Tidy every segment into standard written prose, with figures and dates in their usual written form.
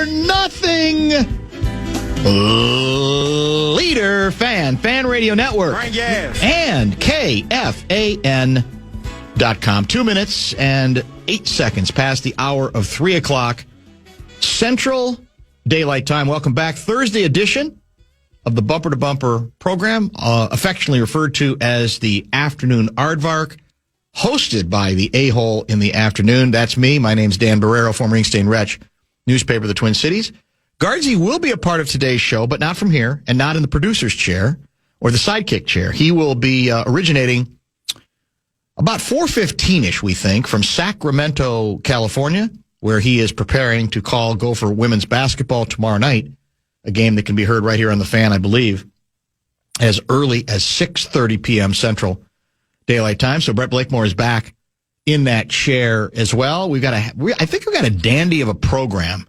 or nothing. Leader Fan Radio Network, and KFAN.com. 2 minutes and 8 seconds past the hour of 3 o'clock Central Daylight Time. Welcome back. Thursday edition of the Bumper to Bumper program, affectionately referred to as the Afternoon Aardvark, hosted by the A-Hole in the Afternoon. That's me. My name's Dan Barreiro, former Inkstein Wretch, newspaper of the Twin Cities. Guardsy will be a part of today's show, but not from here and not in the producer's chair or the sidekick chair. He will be originating about 4:15-ish, we think, from Sacramento, California, where he is preparing to call Gopher women's basketball tomorrow night, a game that can be heard right here on the Fan, I believe, as early as 6:30 p.m. Central Daylight Time. So Brett Blakemore is back in that chair as well. I think we've got a dandy of a program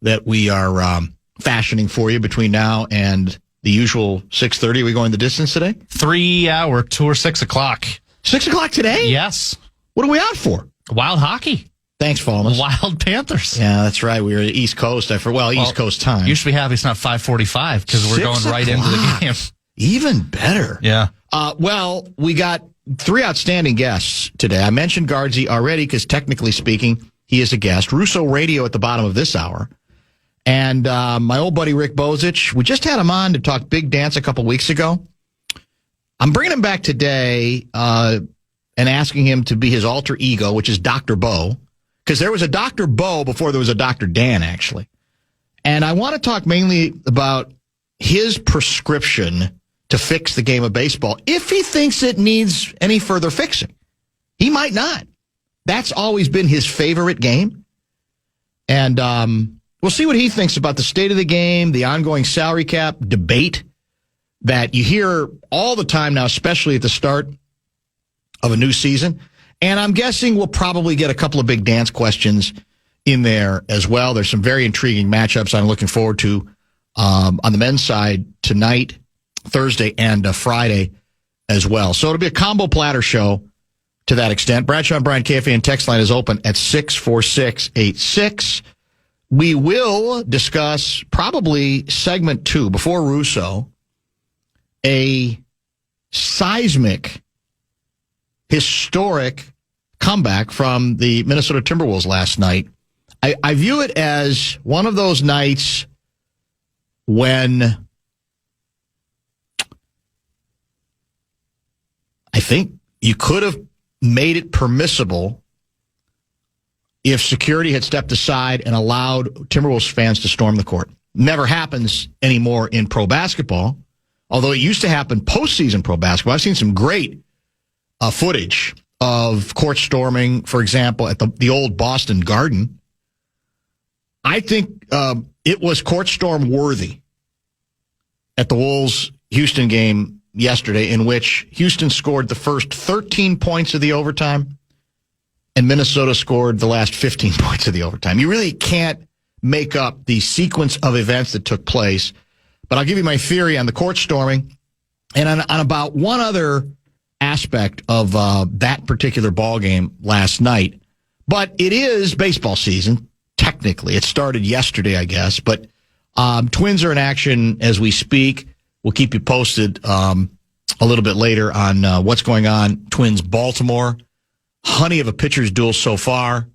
that we are fashioning for you between now and the usual 6:30. Are we going the distance today? 3 hour tour, 6 o'clock. 6 o'clock today? Yes. What are we out for? Wild hockey. Thanks, Falmus. Wild Panthers. Yeah, that's right. We were East Coast. East Coast time. You should be happy it's not 5:45 because we're going right into the game. Even better. Yeah. Well, we got 3 outstanding guests today. I mentioned Guardsy already because technically speaking, he is a guest. Russo Radio at the bottom of this hour. And my old buddy Rick Bozich, we just had him on to talk big dance a couple weeks ago. I'm bringing him back today and asking him to be his alter ego, which is Dr. Bo, because there was a Dr. Bo before there was a Dr. Dan, actually. And I want to talk mainly about his prescription to fix the game of baseball, if he thinks it needs any further fixing. He might not. That's always been his favorite game. And we'll see what he thinks about the state of the game, the ongoing salary cap debate that you hear all the time now, especially at the start of a new season. And I'm guessing we'll probably get a couple of big dance questions in there as well. There's some very intriguing matchups I'm looking forward to on the men's side tonight, Thursday, and Friday as well. So it'll be a combo platter show to that extent. Bradshaw and Brian KFAN text line is open at 64686. We will discuss probably segment 2 before Russo, a seismic, historic comeback from the Minnesota Timberwolves last night. I view it as one of those nights when I think you could have made it permissible if security had stepped aside and allowed Timberwolves fans to storm the court. Never happens anymore in pro basketball, although it used to happen postseason pro basketball. I've seen some great footage of court storming, for example, at the old Boston Garden. I think it was court storm worthy at the Wolves-Houston game yesterday, in which Houston scored the first 13 points of the overtime and Minnesota scored the last 15 points of the overtime. You really can't make up the sequence of events that took place. But I'll give you my theory on the court storming and on about one other aspect of that particular ball game last night. But it is baseball season, technically. It started yesterday, I guess. But Twins are in action as we speak. We'll keep you posted a little bit later on what's going on. Twins Baltimore. Honey of a pitcher's duel so far.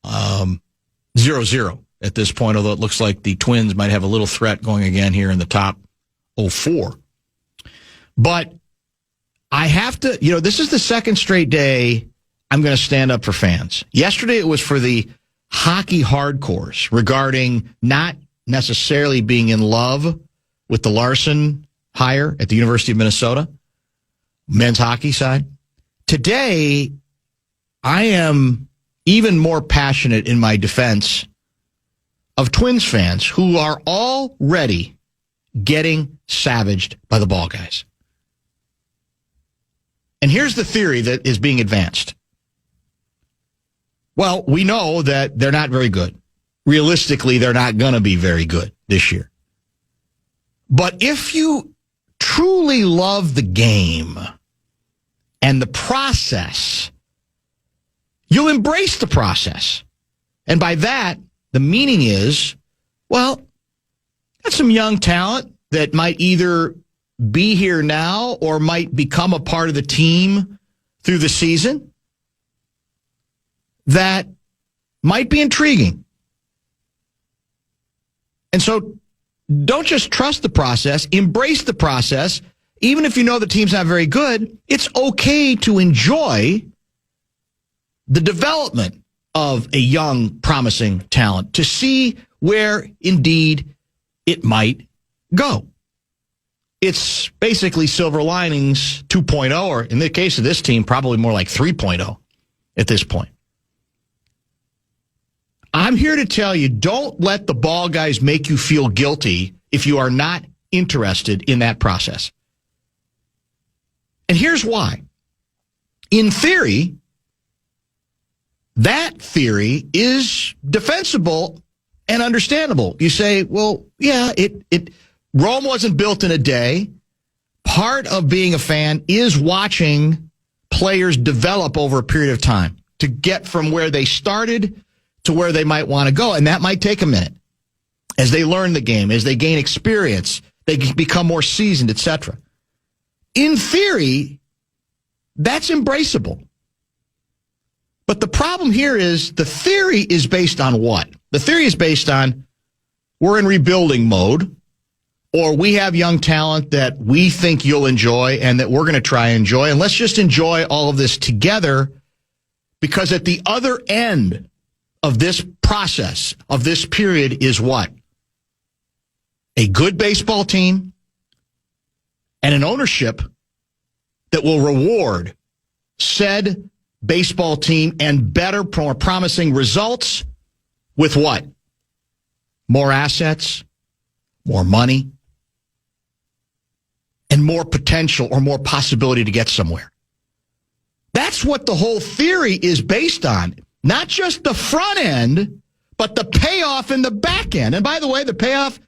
0-0 at this point, although it looks like the Twins might have a little threat going again here in the top 04. But I have to, this is the second straight day I'm going to stand up for fans. Yesterday it was for the hockey hardcores regarding not necessarily being in love with the Larson hire at the University of Minnesota, men's hockey side. Today, I am even more passionate in my defense of Twins fans who are already getting savaged by the ball guys. And here's the theory that is being advanced. Well, we know that they're not very good. Realistically, they're not going to be very good this year. But if you truly love the game and the process, you'll embrace the process. And by that, the meaning is Well, that's some young talent that might either be here now or might become a part of the team through the season that might be intriguing. And so don't just trust the process, embrace the process. Even if you know the team's not very good, it's okay to enjoy the development of a young, promising talent to see where indeed it might go. It's basically silver linings 2.0, or in the case of this team, probably more like 3.0 at this point. I'm here to tell you, don't let the ball guys make you feel guilty if you are not interested in that process. And here's why. In theory, that theory is defensible and understandable. You say, well, yeah, Rome wasn't built in a day. Part of being a fan is watching players develop over a period of time to get from where they started to where they might want to go. And that might take a minute as they learn the game, as they gain experience, they become more seasoned, etc. In theory, that's embraceable. But the problem here is the theory is based on what? The theory is based on we're in rebuilding mode, or we have young talent that we think you'll enjoy and that we're going to try and enjoy. And let's just enjoy all of this together, because at the other end of this process, of this period, is what? A good baseball team and an ownership that will reward said baseball team and better, more promising results with what? More assets, more money, and more potential or more possibility to get somewhere. That's what the whole theory is based on. Not just the front end, but the payoff in the back end. And by the way, the payoff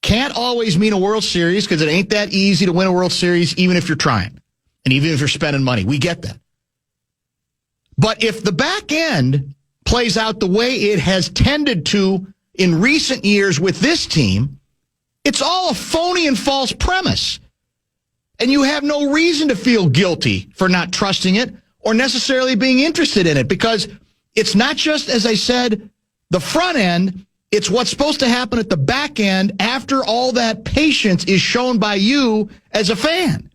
can't always mean a World Series, because it ain't that easy to win a World Series, even if you're trying. And even if you're spending money. We get that. But if the back end plays out the way it has tended to in recent years with this team, it's all a phony and false premise. And you have no reason to feel guilty for not trusting it or necessarily being interested in it, because it's not just, as I said, the front end. It's what's supposed to happen at the back end after all that patience is shown by you as a fan.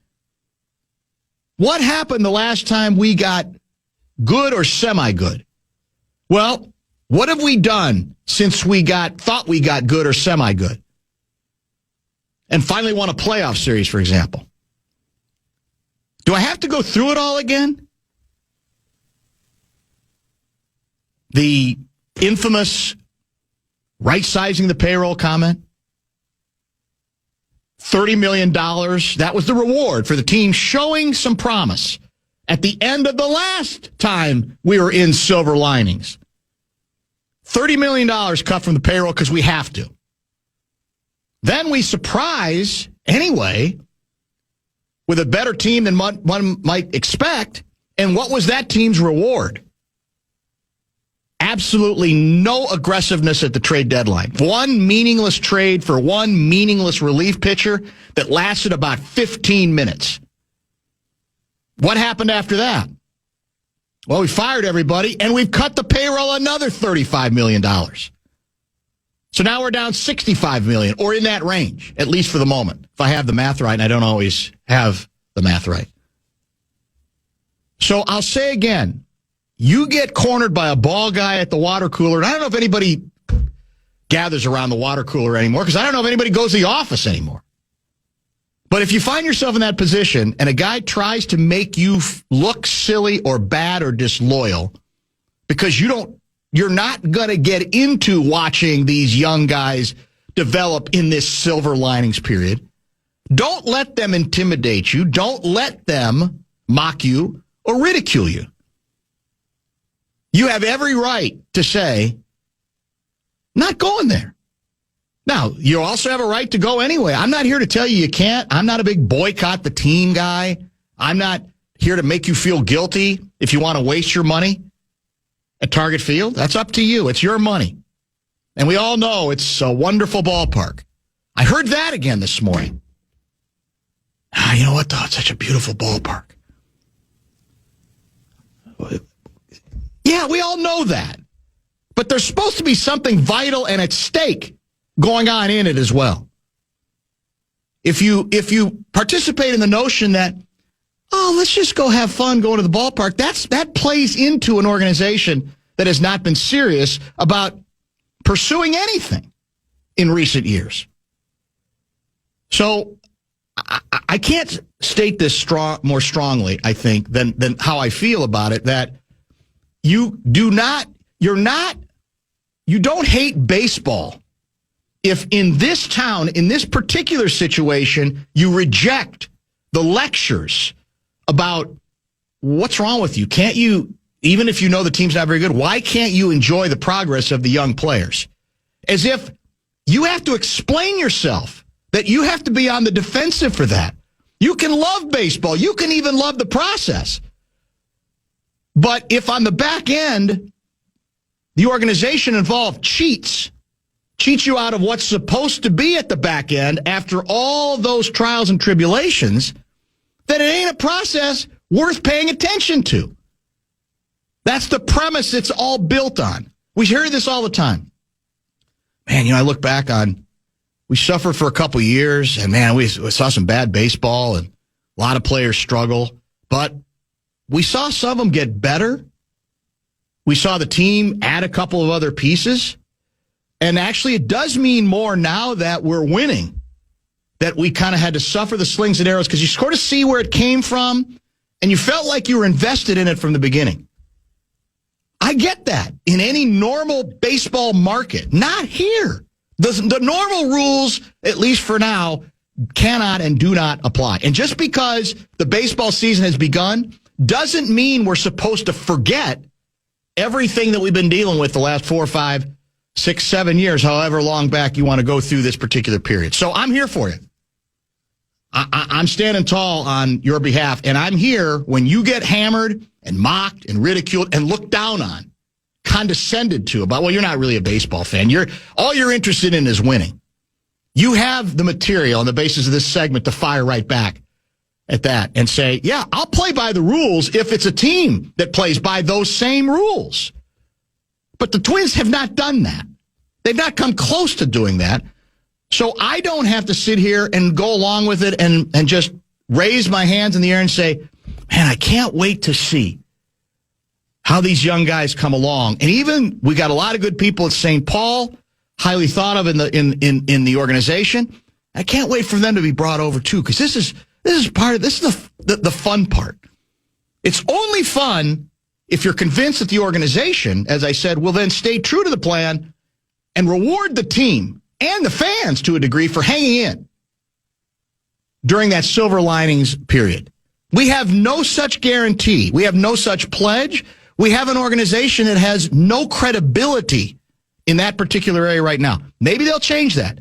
What happened the last time we got good or semi-good? Well, what have we done since we thought we got good or semi-good? And finally won a playoff series, for example. Do I have to go through it all again? The infamous right-sizing the payroll comment. $30 million. That was the reward for the team showing some promise at the end of the last time we were in silver linings. $30 million cut from the payroll because we have to. Then we surprise, anyway, with a better team than one might expect. And what was that team's reward? Absolutely no aggressiveness at the trade deadline. One meaningless trade for one meaningless relief pitcher that lasted about 15 minutes. What happened after that? Well, we fired everybody, and we've cut the payroll another $35 million. So now we're down $65 million, or in that range, at least for the moment. If I have the math right, and I don't always have the math right. So I'll say again, you get cornered by a ball guy at the water cooler, and I don't know if anybody gathers around the water cooler anymore, because I don't know if anybody goes to the office anymore. But if you find yourself in that position and a guy tries to make you look silly or bad or disloyal because you're not going to get into watching these young guys develop in this silver linings period, don't let them intimidate you. Don't let them mock you or ridicule you. You have every right to say, not going there. Now, you also have a right to go anyway. I'm not here to tell you can't. I'm not a big boycott the team guy. I'm not here to make you feel guilty if you want to waste your money at Target Field. That's up to you. It's your money. And we all know it's a wonderful ballpark. I heard that again this morning. You know what, though? It's such a beautiful ballpark. Yeah, we all know that. But there's supposed to be something vital and at stake going on in it as well. If you participate in the notion that, let's just go have fun going to the ballpark, that plays into an organization that has not been serious about pursuing anything in recent years. So I can't state this more strongly, I think, than how I feel about it, that you don't hate baseball if in this town, in this particular situation, you reject the lectures about what's wrong with you. Can't you, even if you know the team's not very good, why can't you enjoy the progress of the young players? As if you have to explain yourself, that you have to be on the defensive for that. You can love baseball. You can even love the process. But if on the back end, the organization involved cheats you out of what's supposed to be at the back end after all those trials and tribulations, then it ain't a process worth paying attention to. That's the premise it's all built on. We hear this all the time. Man, I look back on, we suffered for a couple years, and man, we saw some bad baseball, and a lot of players struggle, but we saw some of them get better. We saw the team add a couple of other pieces. And actually, it does mean more now that we're winning, that we kind of had to suffer the slings and arrows because you sort of see where it came from, and you felt like you were invested in it from the beginning. I get that in any normal baseball market. Not here. The normal rules, at least for now, cannot and do not apply. And just because the baseball season has begun doesn't mean we're supposed to forget everything that we've been dealing with the last 4, 5, 6, 7 years, however long back you want to go through this particular period. So I'm here for you. I'm standing tall on your behalf, and I'm here when you get hammered and mocked and ridiculed and looked down on, condescended to about, well, you're not really a baseball fan. All you're interested in is winning. You have the material on the basis of this segment to fire right back at that and say, yeah, I'll play by the rules if it's a team that plays by those same rules. But the Twins have not done that. They've not come close to doing that. So I don't have to sit here and go along with it and just raise my hands in the air and say, man, I can't wait to see how these young guys come along. And even we got a lot of good people at St. Paul, highly thought of in the organization. I can't wait for them to be brought over too, because this is the fun part. It's only fun if you're convinced that the organization, as I said, will then stay true to the plan and reward the team and the fans to a degree for hanging in during that silver linings period. We have no such guarantee. We have no such pledge. We have an organization that has no credibility in that particular area right now. Maybe they'll change that.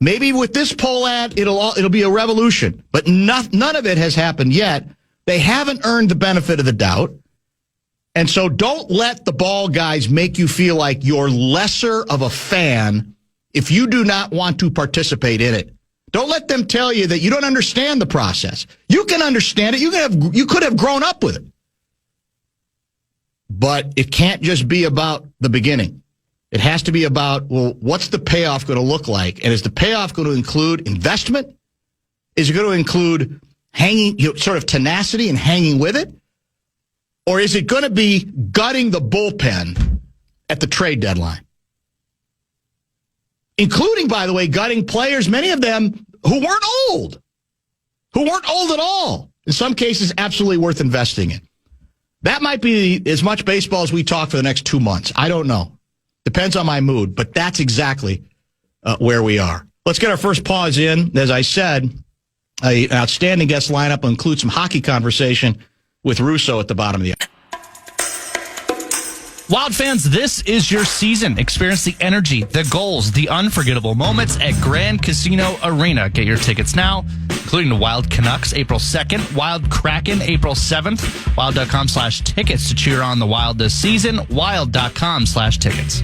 Maybe with this poll ad, it'll be a revolution. But none of it has happened yet. They haven't earned the benefit of the doubt. And so don't let the ball guys make you feel like you're lesser of a fan if you do not want to participate in it. Don't let them tell you that you don't understand the process. You can understand it. You could have grown up with it. But it can't just be about the beginning. It has to be about, well, what's the payoff going to look like? And is the payoff going to include investment? Is it going to include hanging, sort of tenacity and hanging with it? Or is it going to be gutting the bullpen at the trade deadline? Including, by the way, gutting players, many of them who weren't old at all. In some cases, absolutely worth investing in. That might be as much baseball as we talk for the next 2 months. I don't know. Depends on my mood, but that's exactly where we are. Let's get our first pause in. As I said, an outstanding guest lineup will include some hockey conversation with Russo at the bottom of the hour. Wild fans, this is your season. Experience the energy, the goals, the unforgettable moments at Grand Casino Arena. Get your tickets now, including the Wild Canucks April 2nd, Wild Kraken April 7th, wild.com/tickets to cheer on the Wild this season, wild.com/tickets.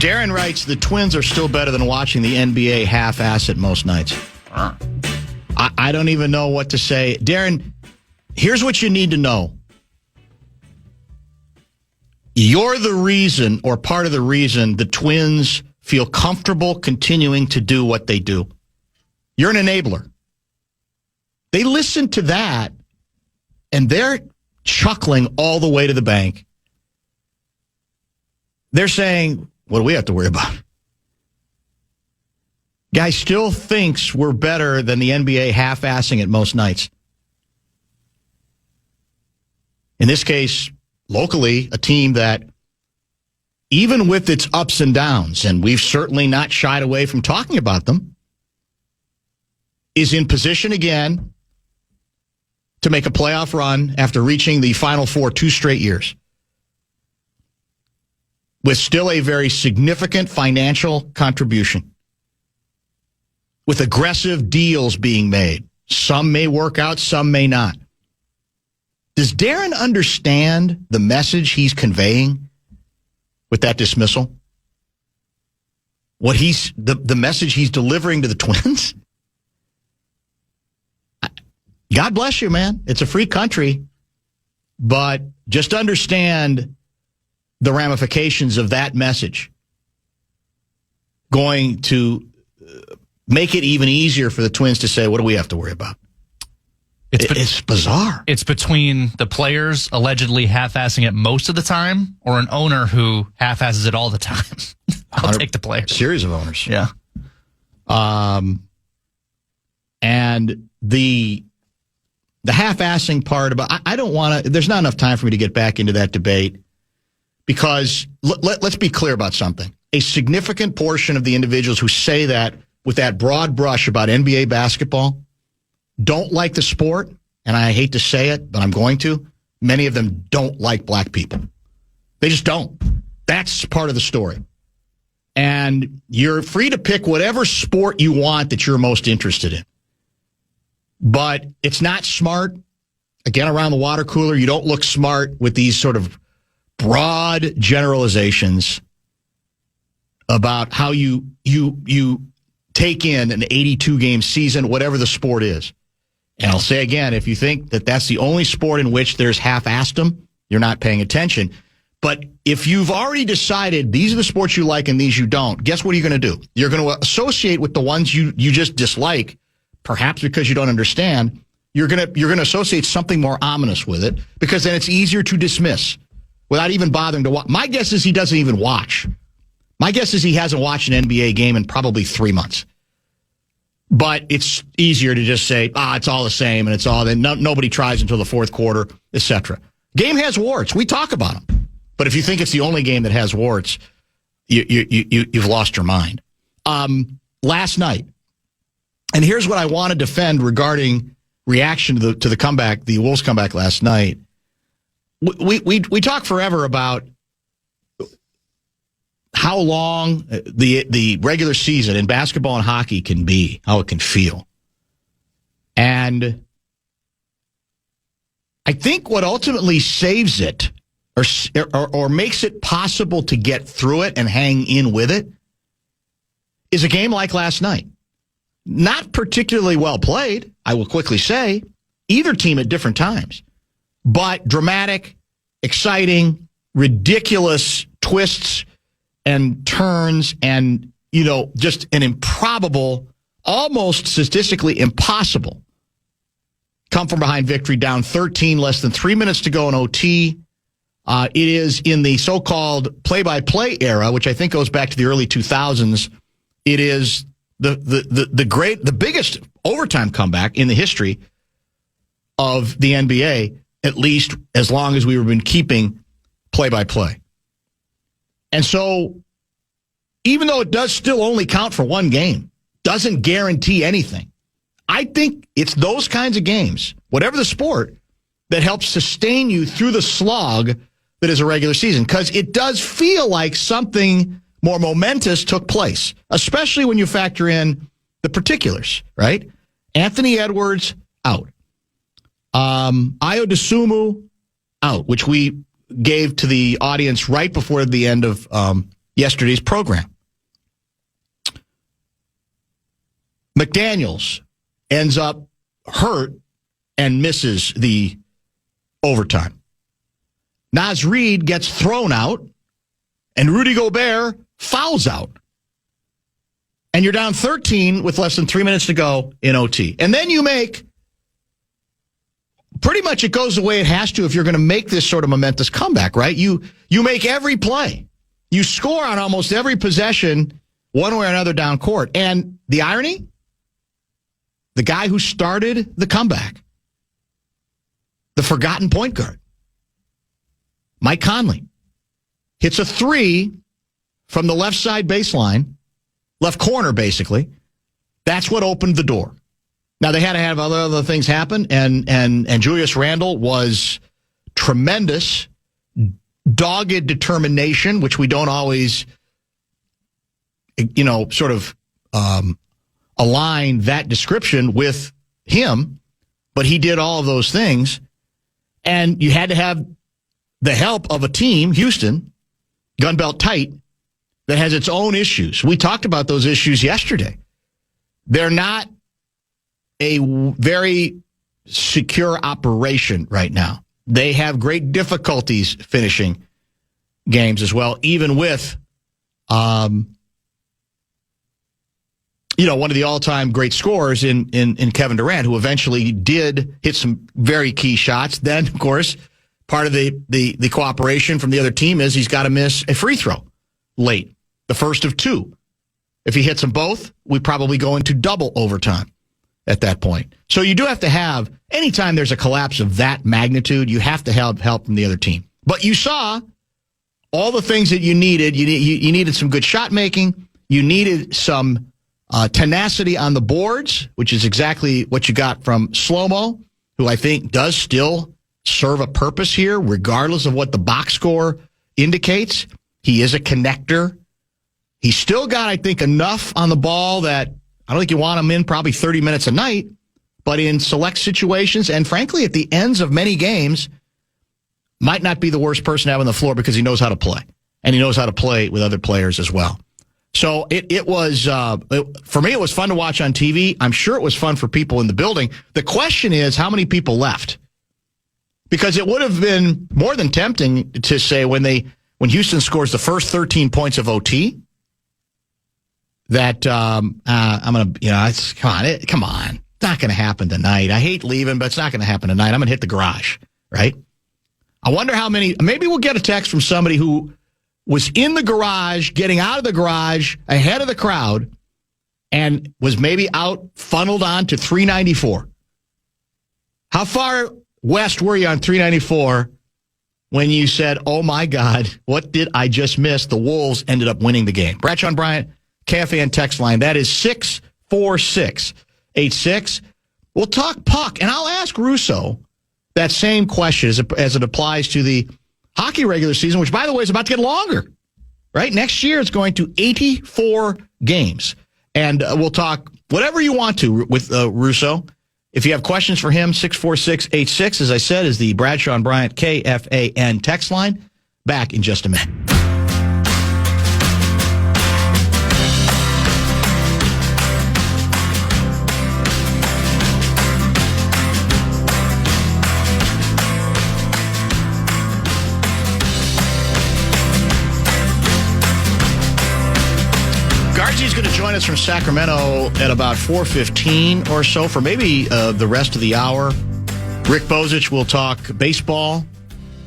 Darren writes, the Twins are still better than watching the NBA half-ass it most nights. I don't even know what to say. Darren, here's what you need to know. You're the reason, or part of the reason, the Twins feel comfortable continuing to do what they do. You're an enabler. They listen to that, and they're chuckling all the way to the bank. They're saying, what do we have to worry about? Guy still thinks we're better than the NBA half-assing it most nights. In this case, locally, a team that, even with its ups and downs, and we've certainly not shied away from talking about them, is in position again to make a playoff run after reaching the Final Four 2 straight years, with still a very significant financial contribution, with aggressive deals being made. Some may work out, some may not. Does Darren understand the message he's conveying with that dismissal? What the message he's delivering to the Twins? God bless you, man. It's a free country, but just understand the ramifications of that message going to make it even easier for the Twins to say, what do we have to worry about? It's bizarre. It's between the players allegedly half-assing it most of the time or an owner who half-asses it all the time. I'll take the player. Series of owners. Yeah. And the half-assing part about, I don't want to, there's not enough time for me to get back into that debate because let's be clear about something. A significant portion of the individuals who say that with that broad brush about NBA basketball don't like the sport, and I hate to say it, but I'm going to. Many of them don't like black people. They just don't. That's part of the story. And you're free to pick whatever sport you want that you're most interested in. But it's not smart. Again, around the water cooler, you don't look smart with these sort of broad generalizations about how you take in an 82-game season, whatever the sport is. And I'll say again, if you think that that's the only sport in which there's half-assdom, you're not paying attention. But if you've already decided these are the sports you like and these you don't, guess what are you going to do? You're going to associate with the ones you just dislike, perhaps because you don't understand. You're going to associate something more ominous with it because then it's easier to dismiss without even bothering to watch. My guess is he doesn't even watch. My guess is he hasn't watched an NBA game in probably 3 months. But it's easier to just say, it's all the same, and it's all, then nobody tries until the fourth quarter, etc. Game has warts. We talk about them. But if you think it's the only game that has warts, you've lost your mind. Last night, and here's what I want to defend regarding reaction to the comeback, the Wolves comeback last night. We talk forever about how long the regular season in basketball and hockey can be, how it can feel. And I think what ultimately saves it or makes it possible to get through it and hang in with it is a game like last night. Not particularly well played, I will quickly say, either team at different times, but dramatic, exciting, ridiculous twists and turns and, just an improbable, almost statistically impossible come from behind victory, down 13, less than 3 minutes to go in OT. It is in the so-called play-by-play era, which I think goes back to the early 2000s. It is the biggest overtime comeback in the history of the NBA, at least as long as we've been keeping play-by-play. And so, even though it does still only count for one game, doesn't guarantee anything. I think it's those kinds of games, whatever the sport, that helps sustain you through the slog that is a regular season. Because it does feel like something more momentous took place, especially when you factor in the particulars, right? Anthony Edwards, out. Ayo Dosunmu, out, which we gave to the audience right before the end of yesterday's program. McDaniels ends up hurt and misses the overtime. Naz Reid gets thrown out, and Rudy Gobert fouls out. And you're down 13 with less than 3 minutes to go in OT. And then you make, pretty much it goes the way it has to if you're going to make this sort of momentous comeback, right? You make every play. You score on almost every possession, one way or another down court. And the irony, the guy who started the comeback, the forgotten point guard, Mike Conley, hits a three from the left side baseline, left corner, basically. That's what opened the door. Now, they had to have other things happen, and Julius Randle was tremendous, dogged determination, which we don't always, sort of align that description with him, but he did all of those things, and you had to have the help of a team, Houston, gun belt tight, that has its own issues. We talked about those issues yesterday. They're not a very secure operation right now. They have great difficulties finishing games as well, even with, one of the all-time great scorers in Kevin Durant, who eventually did hit some very key shots. Then, of course, part of the cooperation from the other team is he's got to miss a free throw late, the first of two. If he hits them both, we probably go into double overtime at that point. So you do have to have, anytime there's a collapse of that magnitude, you have to have help from the other team. But you saw all the things that you needed. You needed some good shot making. You needed some tenacity on the boards, which is exactly what you got from Slow-Mo, who I think does still serve a purpose here, regardless of what the box score indicates. He is a connector. He's still got, I think, enough on the ball that I don't think you want him in probably 30 minutes a night, but in select situations, and frankly, at the ends of many games, might not be the worst person to have on the floor because he knows how to play, and he knows how to play with other players as well. So it was, for me, it was fun to watch on TV. I'm sure it was fun for people in the building. The question is, how many people left? Because it would have been more than tempting to say when Houston scores the first 13 points of OT, that I'm going to, come on. It's not going to happen tonight. I hate leaving, but it's not going to happen tonight. I'm going to hit the garage, right? I wonder how many, maybe we'll get a text from somebody who was in the garage, getting out of the garage ahead of the crowd, and was maybe out funneled on to 394. How far west were you on 394 when you said, oh my God, what did I just miss? The Wolves ended up winning the game. Bradshaw and Bryant, KFAN text line. That is 64686. We'll talk puck, and I'll ask Russo that same question as it applies to the hockey regular season, which, by the way, is about to get longer, right? Next year, it's going to 84 games. And we'll talk whatever you want to with Russo. If you have questions for him, 64686, as I said, is the Bradshaw and Bryant KFAN text line. Back in just a minute. He's going to join us from Sacramento at about 4:15 or so for maybe the rest of the hour. Rick Bozich will talk baseball,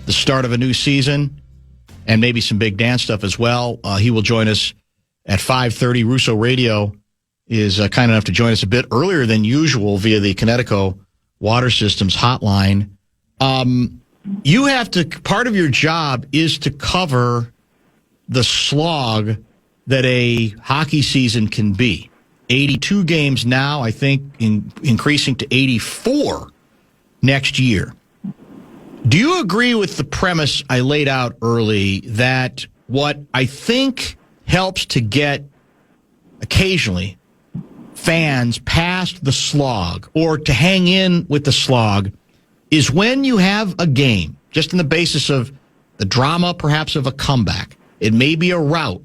the start of a new season, and maybe some big dance stuff as well. He will join us at 5:30. Russo Radio is kind enough to join us a bit earlier than usual via the Connecticut Water Systems hotline. You have to, part of your job is to cover the slog that a hockey season can be. 82 games now, I think, increasing to 84 next year. Do you agree with the premise I laid out early that what I think helps to get, occasionally, fans past the slog or to hang in with the slog is when you have a game, just on the basis of the drama, perhaps, of a comeback. It may be a rout.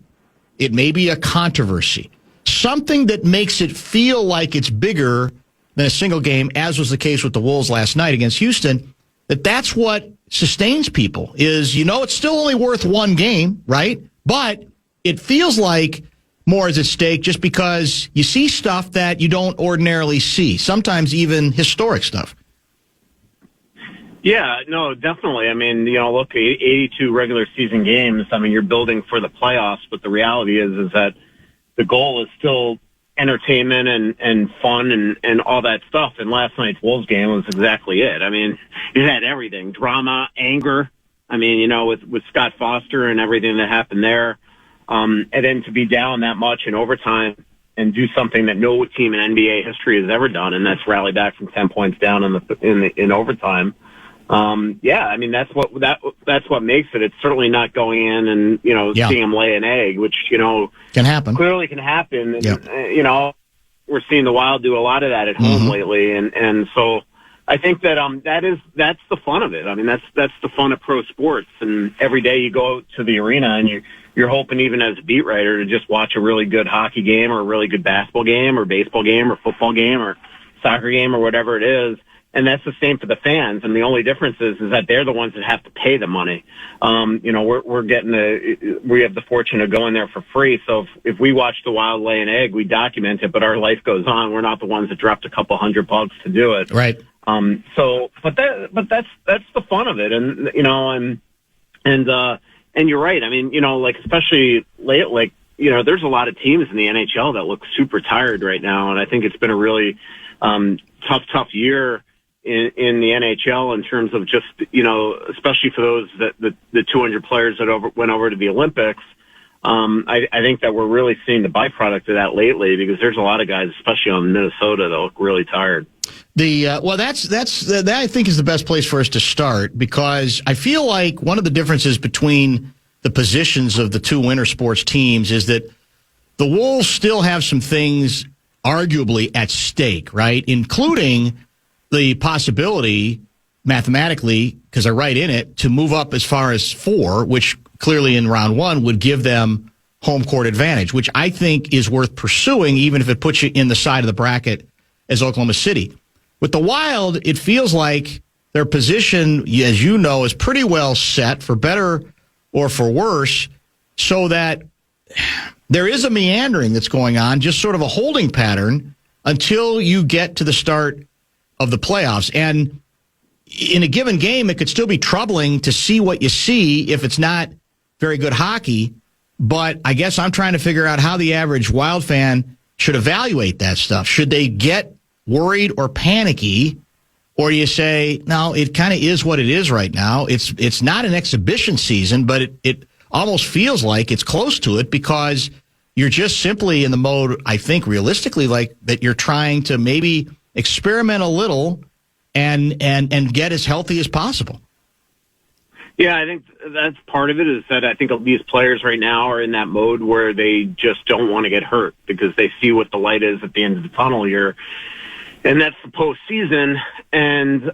It may be a controversy. Something that makes it feel like it's bigger than a single game, as was the case with the Wolves last night against Houston, that's what sustains people is, it's still only worth one game, right? But it feels like more is at stake just because you see stuff that you don't ordinarily see, sometimes even historic stuff. Yeah, no, definitely. I mean, look, 82 regular season games. I mean, you're building for the playoffs, but the reality is that the goal is still entertainment and fun and all that stuff. And last night's Wolves game was exactly it. I mean, you had everything: drama, anger. I mean, with Scott Foster and everything that happened there, and then to be down that much in overtime and do something that no team in NBA history has ever done, and that's rally back from 10 points down in overtime. Yeah, I mean, that's what makes it. It's certainly not going in and, seeing them lay an egg, which, can happen. Clearly can happen. And, we're seeing the Wild do a lot of that at home lately. And so I think that, that's the fun of it. I mean, that's the fun of pro sports. And every day you go to the arena and you're hoping, even as a beat writer, to just watch a really good hockey game or a really good basketball game or baseball game or football game or soccer game or whatever it is. And that's the same for the fans. And the only difference is that they're the ones that have to pay the money. We have the fortune of going there for free. So if we watch the Wild lay an egg, we document it, but our life goes on. We're not the ones that dropped a couple $100 to do it. Right. But that's the fun of it. And, and you're right. I mean, especially late, there's a lot of teams in the NHL that look super tired right now. And I think it's been a really, tough year in the NHL in terms of just, especially for those the 200 players that went over to the Olympics. I think that we're really seeing the byproduct of that lately because there's a lot of guys, especially on Minnesota, that look really tired. That I think is the best place for us to start because I feel like one of the differences between the positions of the two winter sports teams is that the Wolves still have some things arguably at stake, right? Including the possibility, mathematically, because I write in it, to move up as far as 4, which clearly in round 1 would give them home court advantage, which I think is worth pursuing, even if it puts you in the side of the bracket as Oklahoma City. With the Wild, it feels like their position, as you know, is pretty well set, for better or for worse, so that there is a meandering that's going on, just sort of a holding pattern until you get to the start of the playoffs. And in a given game, it could still be troubling to see what you see if it's not very good hockey. But I guess I'm trying to figure out how the average Wild fan should evaluate that stuff. Should they get worried or panicky? Or do you say, no, it kind of is what it is right now. It's not an exhibition season, but it almost feels like it's close to it because you're just simply in the mode, I think, realistically, like that you're trying to maybe experiment a little and get as healthy as possible. Yeah, I think that's part of it is that I think these players right now are in that mode where they just don't want to get hurt because they see what the light is at the end of the tunnel here. And that's the postseason. And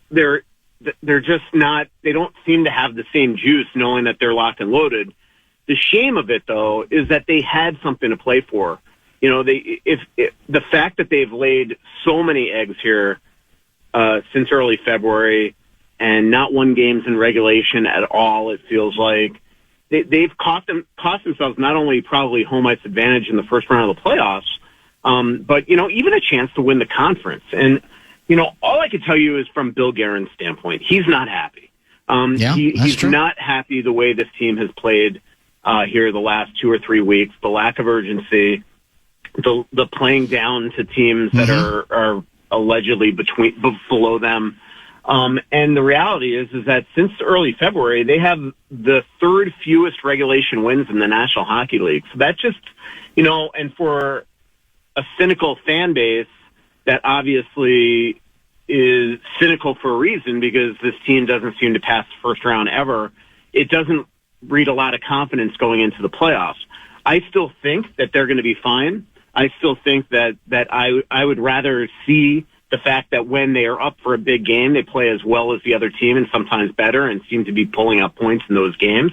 they're just not, they don't seem to have the same juice knowing that they're locked and loaded. The shame of it, though, is that they had something to play for. The fact that they've laid so many eggs here since early February and not won games in regulation at all, it feels like they've cost themselves not only probably home ice advantage in the first round of the playoffs, but even a chance to win the conference. And all I can tell you is from Bill Guerin's standpoint, he's not happy. He's true. Not happy the way this team has played here the last 2 or 3 weeks. The lack of urgency. The playing down to teams that are allegedly below them. And the reality is that since early February, they have the 3rd fewest regulation wins in the National Hockey League. So that just, and for a cynical fan base that obviously is cynical for a reason because this team doesn't seem to pass the first round ever, it doesn't breed a lot of confidence going into the playoffs. I still think that they're going to be fine. I still think that I would rather see the fact that when they are up for a big game, they play as well as the other team and sometimes better and seem to be pulling out points in those games.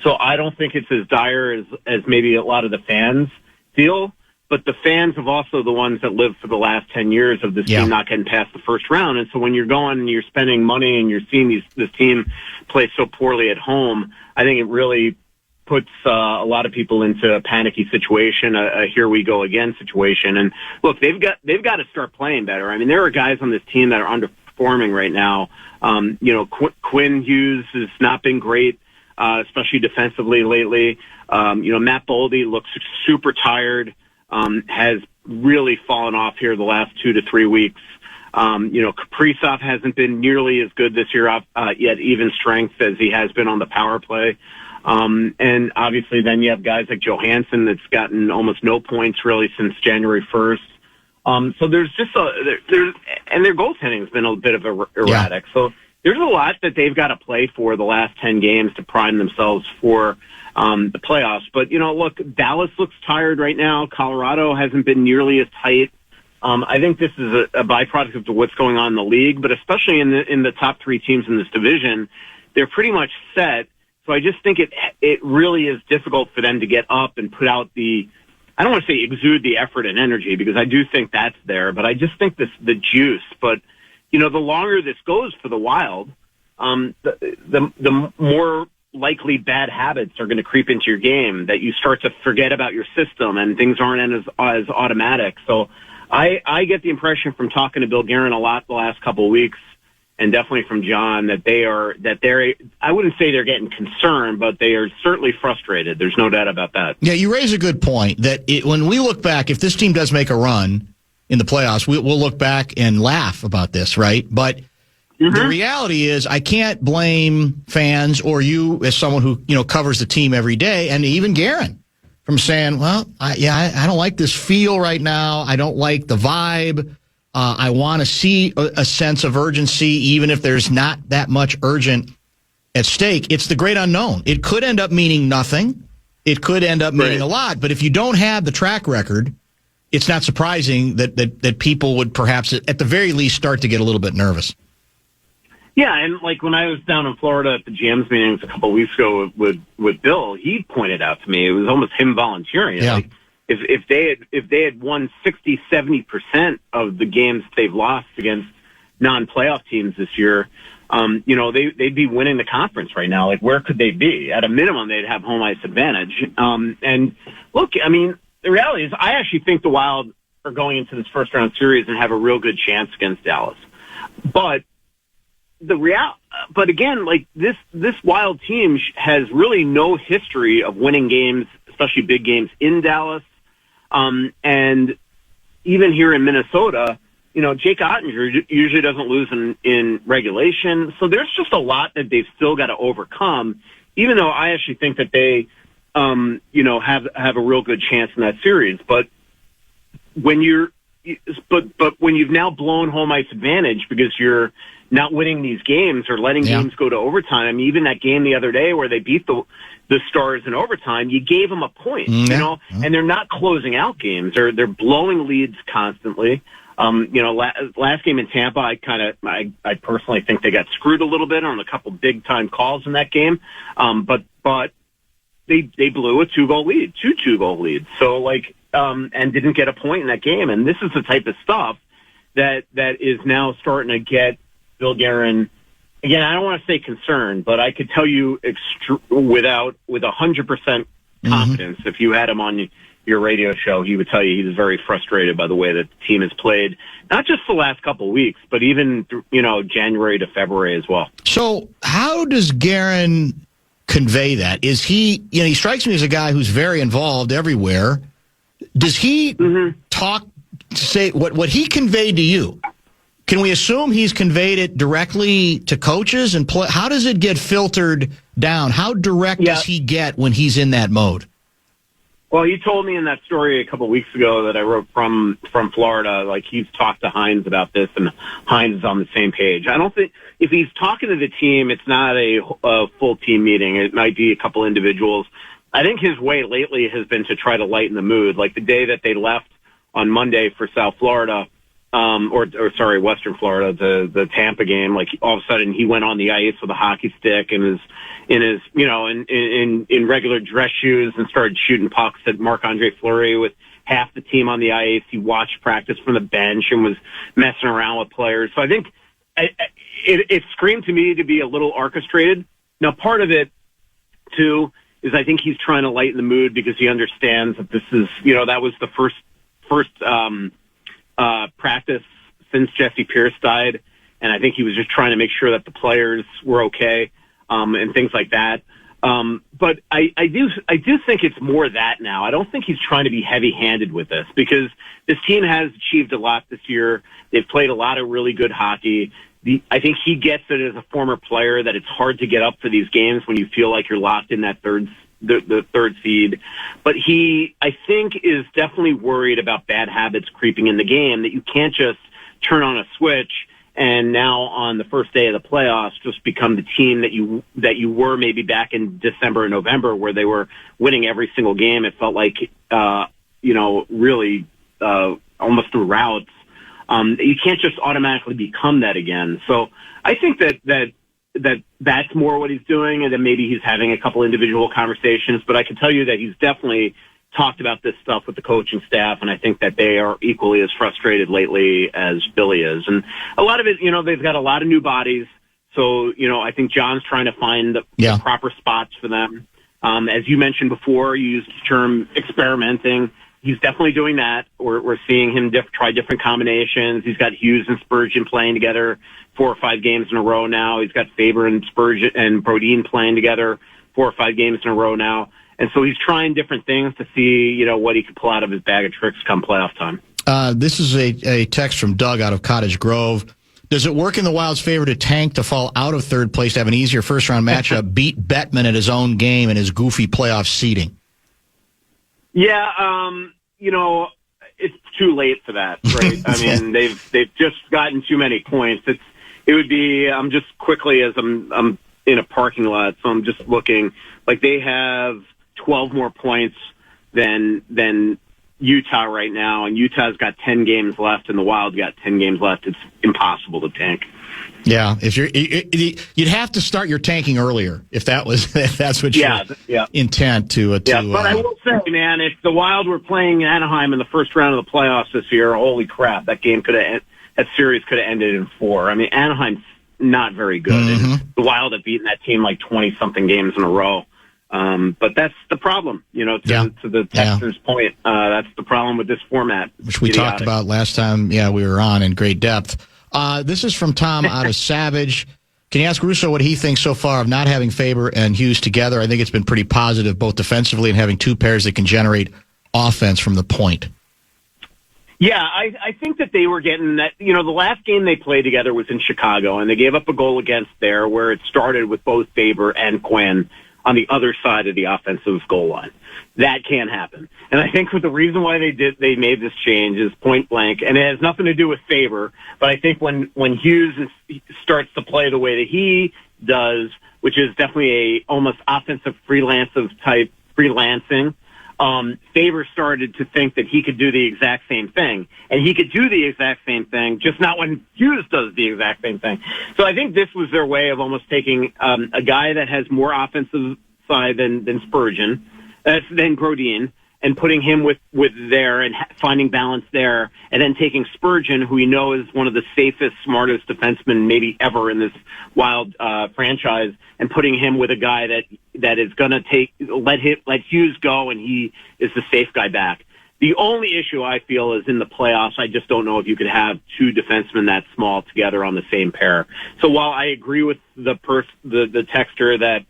So I don't think it's as dire as maybe a lot of the fans feel. But the fans have also the ones that lived for the last 10 years of this team not getting past the first round. And so when you're going and you're spending money and you're seeing this team play so poorly at home, I think it really puts a lot of people into a panicky situation, a here we go again situation. And look, they've got to start playing better. I mean, there are guys on this team that are underperforming right now. Quinn Hughes has not been great, especially defensively lately. Matt Boldy looks super tired. Has really fallen off here the last 2 to 3 weeks. Kaprizov hasn't been nearly as good this year, yet even strength as he has been on the power play. And obviously then you have guys like Johansson that's gotten almost no points really since January 1st. So there's just and their goaltending has been a bit of erratic. Yeah. So there's a lot that they've got to play for the last 10 games to prime themselves for the playoffs. But, look, Dallas looks tired right now. Colorado hasn't been nearly as tight. I think this is a byproduct of what's going on in the league, but especially in the top three teams in this division, they're pretty much set. So I just think it really is difficult for them to get up and put out I don't want to say exude the effort and energy, because I do think that's there, but I just think the juice. But, the longer this goes for the Wild, the more likely bad habits are going to creep into your game, that you start to forget about your system and things aren't as automatic. So I get the impression from talking to Bill Guerin a lot the last couple of weeks, and definitely from John, they're I wouldn't say they're getting concerned, but they are certainly frustrated. There's no doubt about that. Yeah, you raise a good point that when we look back, if this team does make a run in the playoffs, we'll look back and laugh about this, right? But the reality is, I can't blame fans or you as someone who covers the team every day, and even Guerin, from saying, "Well, I don't like this feel right now. I don't like the vibe. I want to see a sense of urgency, even if there's not that much urgent at stake." It's the great unknown. It could end up meaning nothing. It could end up meaning a lot. But if you don't have the track record, it's not surprising that people would perhaps, at the very least, start to get a little bit nervous. Yeah, and like when I was down in Florida at the GM's meetings a couple of weeks ago with Bill, he pointed out to me it was almost him volunteering. Yeah. Like if they had won 60-70% of the games they've lost against non-playoff teams this year, they'd be winning the conference right now. Like, where could they be? At a minimum, they'd have home ice advantage. And look, I mean, the reality is, I actually think the Wild are going into this first round series and have a real good chance against Dallas. But again, like this Wild team has really no history of winning games, especially big games in Dallas. And even here in Minnesota, Jake Ottinger usually doesn't lose in regulation. So there's just a lot that they've still got to overcome, even though I actually think that they, have a real good chance in that series. But when when you've now blown home ice advantage because you're not winning these games or letting games go to overtime. I mean, even that game the other day where they beat the Stars in overtime, you gave them a point, and they're not closing out games. They're blowing leads constantly. Last game in Tampa, I personally think they got screwed a little bit on a couple big time calls in that game. But they blew a 2-goal lead, two 2-goal leads. So and didn't get a point in that game. And this is the type of stuff that is now starting to get Bill Guerin, again, I don't want to say concerned, but I could tell you with 100% confidence, if you had him on your radio show, he would tell you he was very frustrated by the way that the team has played, not just the last couple of weeks, but even, January to February as well. So how does Guerin convey that? Is he, he strikes me as a guy who's very involved everywhere. Does he talk to say what he conveyed to you? Can we assume he's conveyed it directly to coaches and play? How does it get filtered down? How direct does he get when he's in that mode? Well, he told me in that story a couple of weeks ago that I wrote from Florida, like he's talked to Hines about this, and Hines is on the same page. I don't think if he's talking to the team, it's not a full team meeting. It might be a couple individuals. I think his way lately has been to try to lighten the mood. Like the day that they left on Monday for South Florida, Western Florida, the Tampa game. Like all of a sudden he went on the ice with a hockey stick and in regular dress shoes and started shooting pucks at Marc-Andre Fleury with half the team on the ice. He watched practice from the bench and was messing around with players. So I think it screamed to me to be a little orchestrated. Now, part of it, too, is I think he's trying to lighten the mood because he understands that this is, that was the first practice since Jesse Pierce died. And I think he was just trying to make sure that the players were okay, and things like that. But I do think it's more that now. I don't think he's trying to be heavy-handed with this because this team has achieved a lot this year. They've played a lot of really good hockey. I think he gets it as a former player that it's hard to get up for these games when you feel like you're locked in that the third seed. But he, I think, is definitely worried about bad habits creeping in the game, that you can't just turn on a switch and now on the first day of the playoffs just become the team that you were maybe back in December and November, where they were winning every single game. It felt like really almost through routes. You can't just automatically become that again. So I think that's more what he's doing, and then maybe he's having a couple individual conversations. But I can tell you that he's definitely talked about this stuff with the coaching staff, and I think that they are equally as frustrated lately as Billy is. And a lot of it, they've got a lot of new bodies. So, I think John's trying to find the proper spots for them. As you mentioned before, you used the term experimenting. He's definitely doing that. We're seeing him try different combinations. He's got Hughes and Spurgeon playing together 4 or 5 games in a row now. He's got Faber and Spurgeon and Brodin playing together 4 or 5 games in a row now. And so he's trying different things to see, what he can pull out of his bag of tricks come playoff time. This is a text from Doug out of Cottage Grove. Does it work in the Wild's favor to tank to fall out of third place to have an easier first-round matchup, beat Bettman at his own game and his goofy playoff seeding? Yeah, it's too late for that, right? I mean, they've just gotten too many points. It would be. I'm just quickly as I'm in a parking lot, so I'm just looking. Like they have 12 more points than Utah right now, and Utah's got 10 games left, and the Wild got 10 games left. It's impossible to tank. Yeah, you'd have to start your tanking earlier if that's what your intent to. But I will say, man, if the Wild were playing Anaheim in the first round of the playoffs this year, holy crap, that series could have ended in 4. I mean, Anaheim's not very good, and the Wild have beaten that team like 20-something games in a row. But that's the problem, to the Texans' point. That's the problem with this format. Which we talked about last time, we were on in great depth. This is from Tom out of Savage. Can you ask Russo what he thinks so far of not having Faber and Hughes together? I think it's been pretty positive, both defensively and having two pairs that can generate offense from the point. Yeah, I think that they were getting that. The last game they played together was in Chicago, and they gave up a goal against there where it started with both Faber and Quinn on the other side of the offensive goal line. That can't happen. And I think the reason why they made this change is point blank, and it has nothing to do with Faber, but I think when Hughes starts to play the way that he does, which is definitely a almost offensive freelancing, Faber started to think that he could do the exact same thing. And he could do the exact same thing, just not when Hughes does the exact same thing. So I think this was their way of almost taking a guy that has more offensive side than Spurgeon, than Brodin, and putting him with there and finding balance there, and then taking Spurgeon, who we know is one of the safest, smartest defensemen maybe ever in this Wild franchise, and putting him with a guy that is going to let Hughes go, and he is the safe guy back. The only issue I feel is in the playoffs. I just don't know if you could have two defensemen that small together on the same pair. So while I agree with the texter that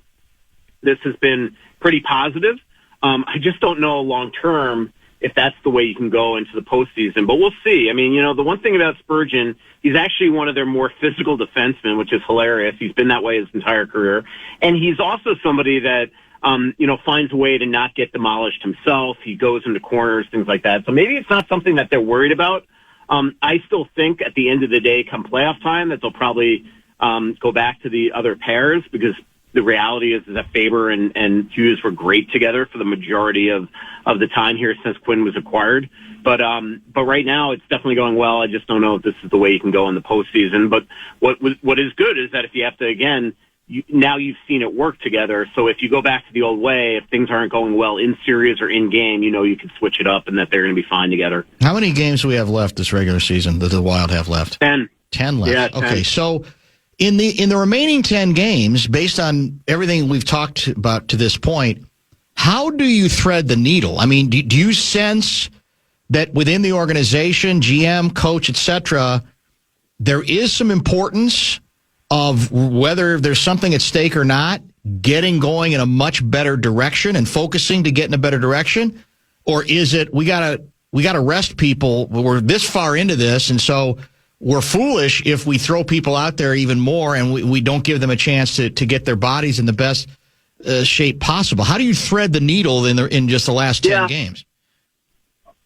this has been pretty positive, I just don't know long term if that's the way you can go into the postseason. But we'll see. I mean, the one thing about Spurgeon, he's actually one of their more physical defensemen, which is hilarious. He's been that way his entire career. And he's also somebody that, finds a way to not get demolished himself. He goes into corners, things like that. So maybe it's not something that they're worried about. I still think at the end of the day, come playoff time, that they'll probably go back to the other pairs because the reality is that Faber and Hughes were great together for the majority of the time here since Quinn was acquired. But right now it's definitely going well. I just don't know if this is the way you can go in the postseason. But what is good is that if you have to, again, now you've seen it work together. So if you go back to the old way, if things aren't going well in series or in game, you can switch it up and that they're going to be fine together. How many games do we have left this regular season that the Wild have left? 10. 10 left. Yeah, 10. Okay, so in the remaining 10 games, based on everything we've talked about to this point, how do you thread the needle? I mean, do you sense that within the organization, GM, coach, etc., there is some importance of whether there's something at stake or not, getting going in a much better direction and focusing to get in a better direction? Or is it we gotta rest people? We're this far into this, and so we're foolish if we throw people out there even more and we don't give them a chance to get their bodies in the best shape possible. How do you thread the needle in just the last 10 games?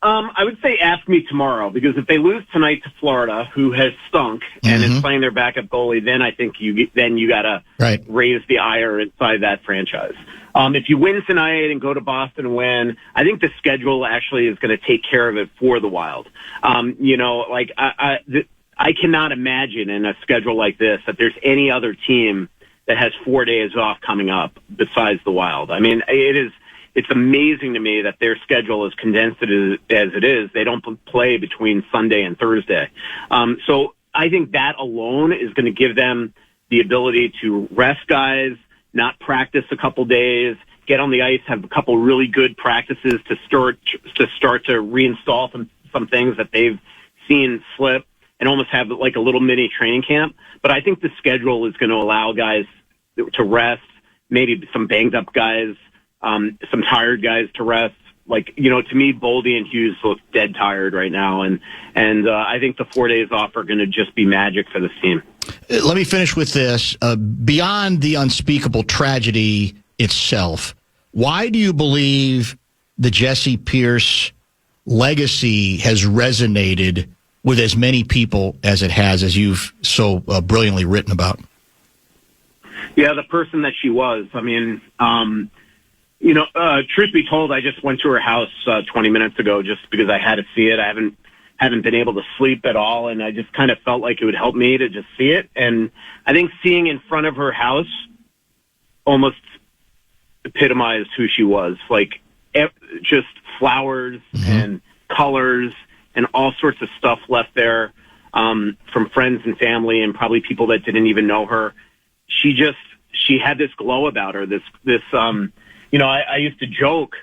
I would say ask me tomorrow, because if they lose tonight to Florida, who has stunk and is playing their backup goalie, then I think you got to raise the ire inside that franchise. If you win tonight and go to Boston and win, I think the schedule actually is going to take care of it for the Wild. I cannot imagine in a schedule like this that there's any other team that has 4 days off coming up besides the Wild. I mean, it's amazing to me that their schedule is condensed as it is. They don't play between Sunday and Thursday. So I think that alone is going to give them the ability to rest guys, not practice a couple days, get on the ice, have a couple really good practices to start to reinstall some things that they've seen slip, and almost have like a little mini training camp. But I think the schedule is going to allow guys to rest, maybe some banged up guys, some tired guys to rest. To me, Boldy and Hughes look dead tired right now, and I think the 4 days off are going to just be magic for this team. Let me finish with this. Beyond the unspeakable tragedy itself, why do you believe the Jesse Pierce legacy has resonated with as many people as it has, as you've so brilliantly written about? Yeah, the person that she was. I mean, truth be told, I just went to her house 20 minutes ago just because I had to see it. I haven't been able to sleep at all, and I just kind of felt like it would help me to just see it. And I think seeing in front of her house almost epitomized who she was. Just flowers and colors and all sorts of stuff left there from friends and family and probably people that didn't even know her. She had this glow about her, I used to joke,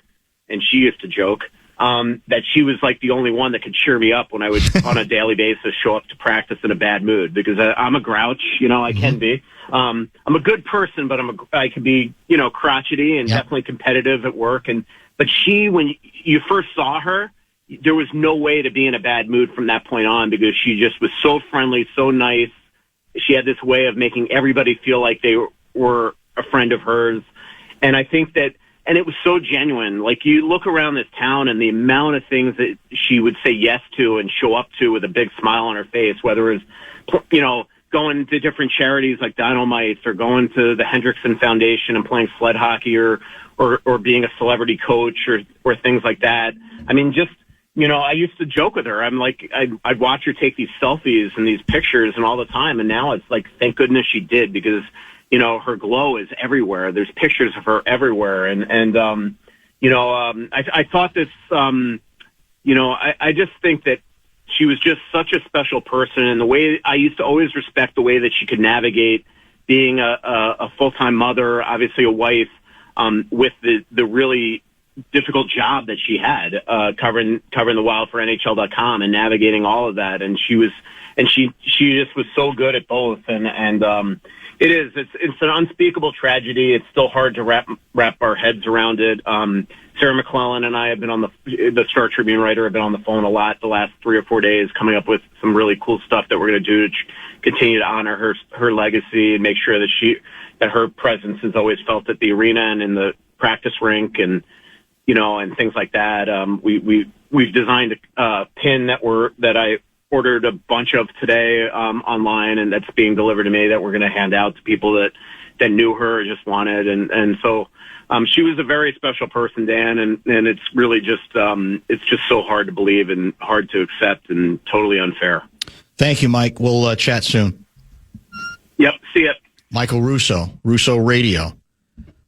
and she used to joke, that she was like the only one that could cheer me up when I would, on a daily basis, show up to practice in a bad mood, because I'm a grouch, I can be. I'm a good person, but I can be, crotchety and definitely competitive at work. But she, when you first saw her, there was no way to be in a bad mood from that point on, because she just was so friendly, so nice. She had this way of making everybody feel like they were a friend of hers. And I think that, and it was so genuine. Like, you look around this town and the amount of things that she would say yes to and show up to with a big smile on her face, whether it was, going to different charities like Dynamites, or going to the Hendrickson Foundation and playing sled hockey, or being a celebrity coach, or things like that. I mean, just, I used to joke with her. I'm like, I'd watch her take these selfies and these pictures and all the time. And now it's like, thank goodness she did, because her glow is everywhere. There's pictures of her everywhere. I thought this, I just think that she was just such a special person. And the way I used to always respect the way that she could navigate being a full-time mother, obviously a wife, with the really difficult job that she had, covering the Wild for NHL.com and navigating all of that. And she just was so good at both. It's an unspeakable tragedy. It's still hard to wrap our heads around it. Sarah McClellan and I have been on the Star Tribune writer, have been on the phone a lot the last 3 or 4 days, coming up with some really cool stuff that we're going to do to continue to honor her legacy and make sure that her presence is always felt at the arena and in the practice rink, and things like that. We've designed a pin that ordered a bunch of today online, and that's being delivered to me that we're going to hand out to people that knew her or just wanted. And so she was a very special person, Dan, and it's really just so hard to believe and hard to accept and totally unfair. Thank you, Mike. We'll chat soon. Yep. See ya. Michael Russo, Russo Radio.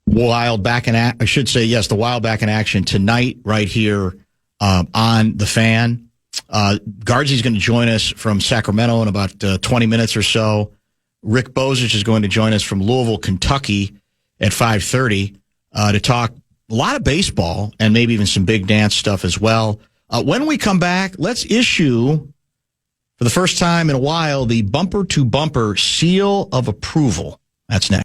Wild back in I should say, yes, the Wild back in action tonight right here on the Fan. Guardsy's going to join us from Sacramento in about 20 minutes or so. Rick Bozich is going to join us from Louisville, Kentucky at 5:30 to talk a lot of baseball and maybe even some big dance stuff as well. When we come back, let's issue, for the first time in a while, the bumper-to-bumper seal of approval. That's next.